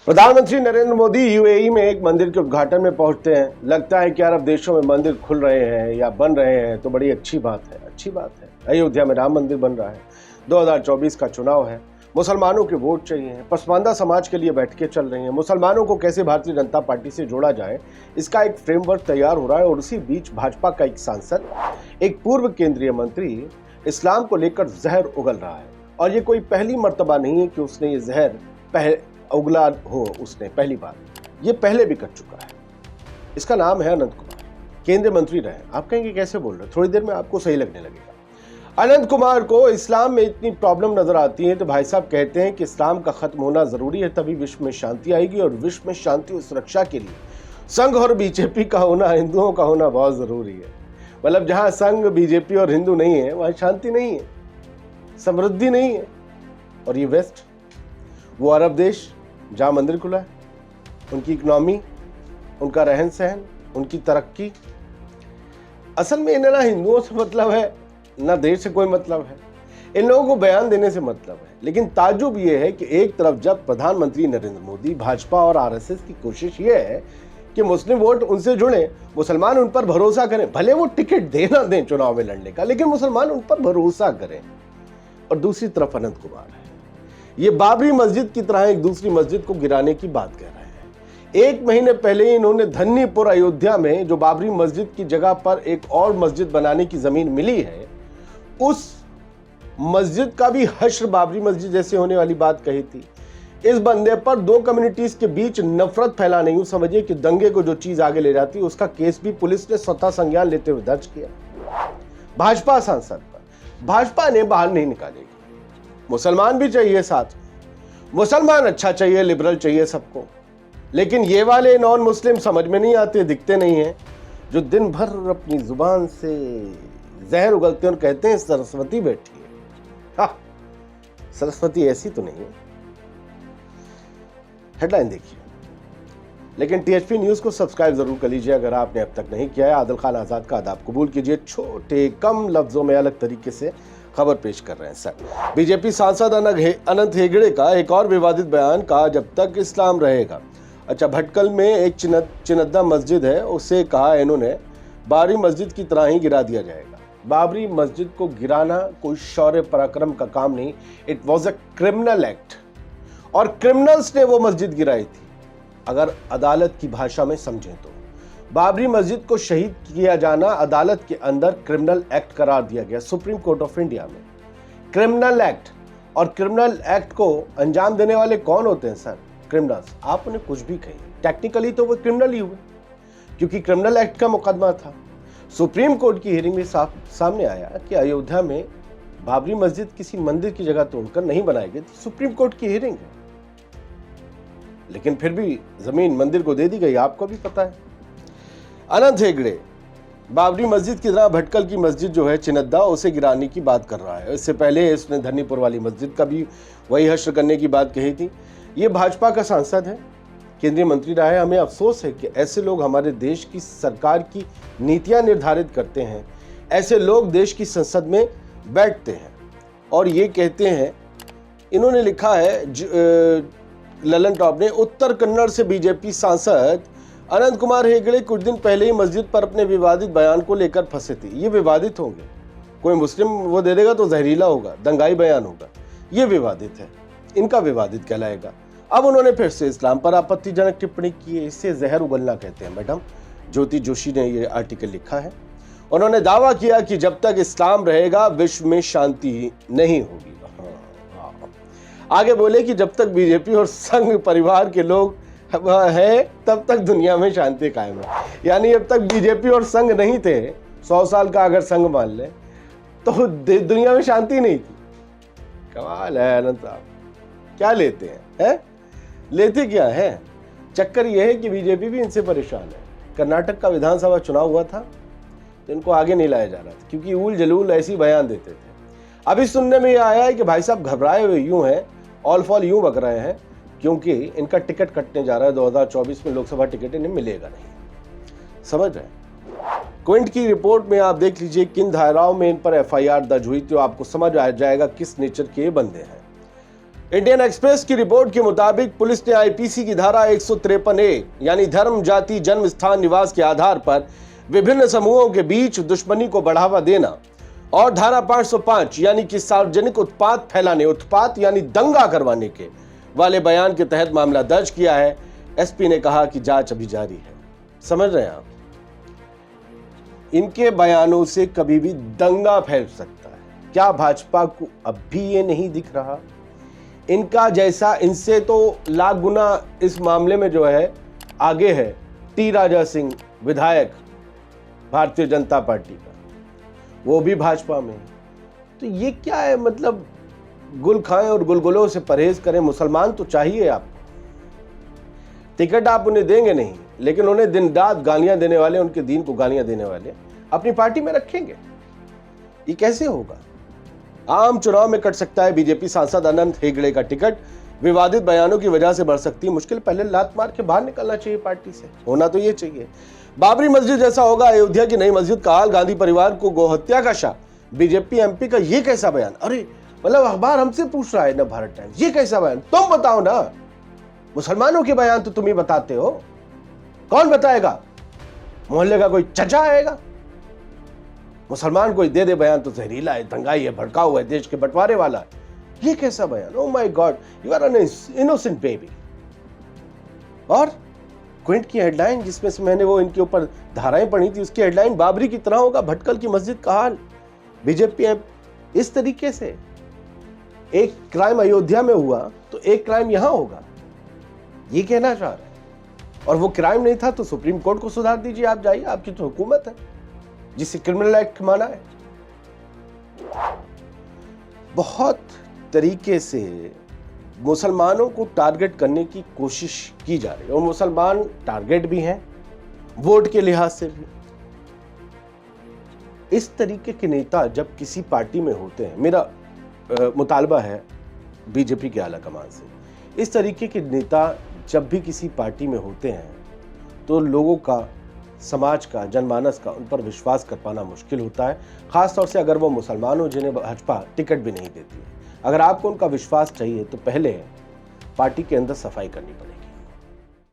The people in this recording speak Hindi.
प्रधानमंत्री नरेंद्र मोदी यूएई में एक मंदिर के उद्घाटन में पहुंचते हैं। लगता है कि अरब देशों में मंदिर खुल रहे हैं या बन रहे हैं तो बड़ी अच्छी बात है। अयोध्या में राम मंदिर बन रहा है। 2024 का चुनाव है। मुसलमानों के वोट चाहिए। पसमानदा समाज के लिए बैठकें चल रही हैं। मुसलमानों को कैसे भारतीय जनता पार्टी से जोड़ा जाए, इसका एक फ्रेमवर्क तैयार हो रहा है। और उसी बीच भाजपा का एक सांसद, एक पूर्व केंद्रीय मंत्री इस्लाम को लेकर जहर उगल रहा है। और ये कोई पहली मर्तबा नहीं है कि उसने ये जहर उगला हो। उसने पहली बार, ये पहले भी कर चुका है। इसका नाम है अनंत कुमार। केंद्रीय मंत्री रहे। आप कहेंगे कैसे बोल रहे, थोड़ी देर में आपको सही लगने लगेगा। अनंत कुमार को इस्लाम में इतनी प्रॉब्लम नजर आती है तो भाई साहब कहते हैं कि इस्लाम का खत्म होना जरूरी है, तभी विश्व में शांति आएगी। और विश्व में शांति और सुरक्षा के लिए संघ और बीजेपी का होना, हिंदुओं का होना बहुत जरूरी है। मतलब जहां संघ, बीजेपी और हिंदू नहीं है वहां शांति नहीं है, समृद्धि नहीं है। और ये वेस्ट, वो अरब देश जहां मंदिर खुला है, उनकी इकोनॉमी, उनका रहन सहन, उनकी तरक्की, असल में इन्हें ना हिंदुओं से मतलब है ना देश से कोई मतलब है। इन लोगों को बयान देने से मतलब है। लेकिन ताज्जुब ये है कि एक तरफ जब प्रधानमंत्री नरेंद्र मोदी, भाजपा और आरएसएस की कोशिश ये है कि मुस्लिम वोट उनसे जुड़े, मुसलमान उन पर भरोसा करें, भले वो टिकट दे ना दें चुनाव में लड़ने का, लेकिन मुसलमान उन पर भरोसा करें। और दूसरी तरफ अनंत कुमार है। ये बाबरी मस्जिद की तरह एक दूसरी मस्जिद को गिराने की बात कह रहे हैं। 1 महीने पहले इन्होंने धन्नीपुर अयोध्या में जो बाबरी मस्जिद की जगह पर एक और मस्जिद बनाने की जमीन मिली है, उस मस्जिद का भी हश्र बाबरी मस्जिद जैसे होने वाली बात कही थी। इस बंदे पर 2 कम्युनिटीज के बीच नफरत फैलाने, यूं समझिए कि दंगे को जो चीज आगे ले जाती है उसका केस भी पुलिस ने स्वतः संज्ञान लेते हुए दर्ज किया। भाजपा सांसद पर भाजपा ने बाहर नहीं निकालेगी। मुसलमान भी चाहिए साथ, मुसलमान अच्छा चाहिए, लिबरल चाहिए सबको। लेकिन ये वाले नॉन मुस्लिम समझ में नहीं आते, दिखते नहीं हैं, जो दिन भर अपनी जुबान से जहर उगलते और कहते हैं सरस्वती बैठी है। हाँ, सरस्वती ऐसी तो नहीं है। हेडलाइन देखिए। लेकिन टीएचपी न्यूज को सब्सक्राइब जरूर कर लीजिए अगर आपने अब तक नहीं किया है। आदिल खान आजाद का आदाब कबूल कीजिए। छोटे कम लफ्जों में अलग तरीके से खबर पेश कर रहे हैं सर। बीजेपी सांसद अनंत हेगड़े का एक और विवादित बयान, कहा जब तक इस्लाम रहेगा। अच्छा, भटकल में एक चिनद्दा मस्जिद है, उसे कहा इन्होंने बाबरी मस्जिद की तरह ही गिरा दिया जाएगा। बाबरी मस्जिद को गिराना कोई शौर्य पराक्रम का काम नहीं, it was a criminal act. और क्रिमिनल्स ने वो मस्जिद गिराई थी, अगर अदालत की भाषा में समझें तो। बाबरी मस्जिद को शहीद किया जाना अदालत के अंदर क्रिमिनल एक्ट करार दिया गया सुप्रीम कोर्ट ऑफ इंडिया में। क्रिमिनल एक्ट, और क्रिमिनल एक्ट को अंजाम देने वाले कौन होते हैं सर? क्रिमिनल्स। आप उन्हें कुछ भी कहिए, टेक्निकली तो वो क्रिमिनल ही हुए, क्योंकि क्रिमिनल एक्ट का मुकदमा था। सुप्रीम कोर्ट की हियरिंग में सामने आया कि अयोध्या में बाबरी मस्जिद किसी मंदिर की जगह तोड़कर नहीं बनाई गई थी। सुप्रीम कोर्ट की हियरिंग है, लेकिन फिर भी जमीन मंदिर को दे दी गई, आपको भी पता है। अनंत हेगड़े बाबरी मस्जिद की तरह भटकल की मस्जिद जो है चिनद्दा, उसे गिराने की बात कर रहा है। इससे पहले इसने धन्नीपुर वाली मस्जिद का भी वही हश्र करने की बात कही थी। ये भाजपा का सांसद है, केंद्रीय मंत्री रहा है। हमें अफसोस है कि ऐसे लोग हमारे देश की सरकार की नीतियां निर्धारित करते हैं। ऐसे लोग देश की संसद में बैठते हैं और ये कहते हैं, इन्होंने लिखा है ललन टॉप ने, उत्तर कन्नड़ से बीजेपी सांसद अनंत कुमार हेगड़े कुछ दिन पहले ही मस्जिद पर अपने विवादित बयान को लेकर फंसे थे। ये विवादित होंगे, कोई मुस्लिम वो दे देगा तो जहरीला होगा, दंगाई बयान होगा। ये विवादित है, इनका विवादित कहलाएगा। अब उन्होंने फिर से इस्लाम पर आपत्तिजनक टिप्पणी की है। इससे जहर उगलना कहते हैं मैडम। ज्योति जोशी ने ये आर्टिकल लिखा है। उन्होंने दावा किया कि जब तक इस्लाम रहेगा विश्व में शांति नहीं होगी। आगे बोले कि जब तक बीजेपी और संघ परिवार के लोग है तब तक दुनिया में शांति कायम है। यानी जब तक बीजेपी और संघ नहीं थे, 100 साल का अगर संघ मान ले, तो दुनिया में शांति नहीं थी। कमाल है अनंत साहब, क्या लेते हैं? लेते क्या है? चक्कर यह है कि बीजेपी भी इनसे परेशान है। कर्नाटक का विधानसभा चुनाव हुआ था तो इनको आगे नहीं लाया जा रहा था, क्योंकि ऊल जलूल ऐसी बयान देते थे। अभी सुनने में यह आया है कि भाई साहब घबराए हुए यूं हैं, ऑल फॉल यूं बक रहे हैं, क्योंकि इनका टिकट कटने जा रहा है। 2024 में लोकसभा टिकट इन्हें मिलेगा नहीं। समझ रहे हैं? क्विंट की रिपोर्ट में आप देख लीजिए किन धाराओं में इन पर एफआईआर दर्ज हुई, तो आपको समझ आ जाएगा किस नेचर के बंदे हैं। इंडियन एक्सप्रेस की रिपोर्ट के मुताबिक पुलिस ने आईपीसी की धारा 153A यानी धर्म, जाति, जन्म स्थान, निवास के आधार पर विभिन्न समूहों के बीच दुश्मनी को बढ़ावा देना और धारा 505 यानी कि सार्वजनिक उत्पात फैलाने, उत्पात यानी दंगा करवाने के वाले बयान के तहत मामला दर्ज किया है। एसपी ने कहा कि जांच अभी जारी है। समझ रहे हैं आप, इनके बयानों से कभी भी दंगा फैल सकता है। क्या भाजपा को अब भी ये नहीं दिख रहा? इनका जैसा इनसे तो लाख गुना इस मामले में जो है आगे है टी राजा सिंह, विधायक भारतीय जनता पार्टी का, वो भी भाजपा में। तो ये क्या है, मतलब गुल खाएं और गुलगुलों से परहेज करें। मुसलमान तो चाहिए आपको, टिकट आप उन्हें देंगे नहीं, लेकिन उन्हें दिन रात गालियां देने वाले, उनके दीन को गालियां देने वाले अपनी पार्टी में रखेंगे। ये कैसे होगा? आम चुनाव में कट सकता है बीजेपी सांसद अनंत हेगड़े का टिकट। विवादित बयानों की वजह से बढ़ सकती है मुश्किल। पहले लात मार के बाहर निकलना चाहिए पार्टी से, होना तो ये चाहिए। बाबरी मस्जिद जैसा होगा अयोध्या की नई मस्जिद का हाल। गांधी परिवार को गोहत्या का शाह। बीजेपी एमपी का ये कैसा बयान? अरे मतलब अखबार हमसे पूछ रहा है ना, भारत टाइम्स, ये कैसा बयान? तुम बताओ ना। मुसलमानों के बयान तो तुम ही बताते हो, कौन बताएगा? मोहल्ले का कोई चचा आएगा? मुसलमान कोई दे दे बयान तो जहरीला है, दंगाई है, भड़का हुआ है, देश के बंटवारे वाला है। ये कैसा बयान? Oh my god, you are an innocent baby. और क्विंट की हेडलाइन, जिसमें से मैंने वो इनके ऊपर धाराएं पढ़ी थी, उसकी हेडलाइन बाबरी की तरह होगा भटकल की मस्जिद का हाल। बीजेपी इस तरीके से, एक क्राइम अयोध्या में हुआ तो एक क्राइम यहां होगा, ये कहना चाह रहे हैं। और वो क्राइम नहीं था तो सुप्रीम कोर्ट को सुधार दीजिए, आप जाइए, आपकी तो हुकूमत है जिसे क्रिमिनल एक्ट माना है। बहुत तरीके से मुसलमानों को टारगेट करने की कोशिश की जा रही है, और मुसलमान टारगेट भी हैं वोट के लिहाज से भी। इस तरीके के नेता जब किसी पार्टी में होते हैं, मेरा मुतालबा है बीजेपी के आला कमान से, इस तरीके के नेता जब भी किसी पार्टी में होते हैं तो लोगों का, समाज का, जनमानस का उन पर विश्वास कर पाना मुश्किल होता है, खासतौर से अगर वो मुसलमान हो जिन्हें भाजपा टिकट भी नहीं देती है। अगर आपको उनका विश्वास चाहिए तो पहले पार्टी के अंदर सफाई करनी पड़ेगी।